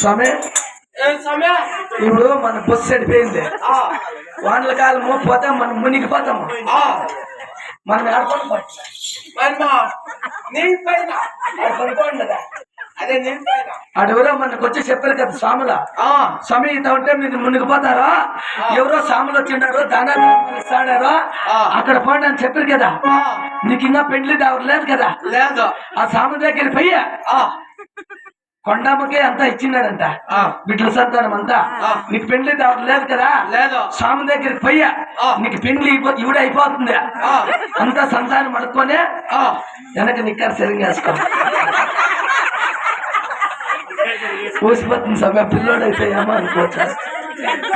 స్వామి ఇప్పుడు మన బస్సు చెడిపోయింది, వానల కాలము పోతే మనం మునిగిపోతాము. మనం ఆడుకోండి కదా, అదే నేను అడెవరో మనకు వచ్చి చెప్పారు కదా స్వాముల, స్వామి ఇంత ఉంటే మీరు మునిగిపోతారా, ఎవరో స్వాములు వచ్చిండారు దానాలు ఇస్తాడారో అక్కడ పోండి అని చెప్పారు కదా. నీకు ఇంకా పెండ్లి దావరు లేదు కదా. లేదు. ఆ స్వామి దగ్గర పోయి కొండమ్మకే అంతా ఇచ్చినాడంట, బిడ్డల సంతానం అంతా. నీకు పెండ్లి దావరు లేదు కదా. లేదు. స్వామి దగ్గరికి పోయి నీకు పెండ్లి ఇవిడ అయిపోతుంది, అంతా సంతానం అడుక్కొని వెనక నిక్కర సరిగ్గా వేసుకో. పోసిపోతుంది సమయ పిల్లోడు అయితే ఏమో అనుకోవచ్చు.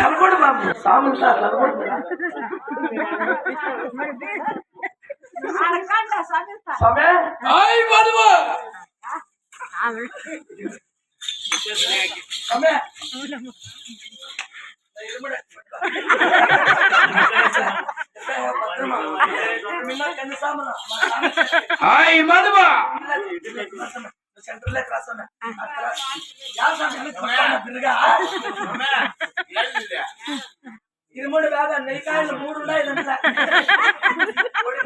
కలగొడు బాబు సాములు సార్ కలగొడు. ఇది 3 కాదా, 4 కాయలు 3 ఉన్నాయి.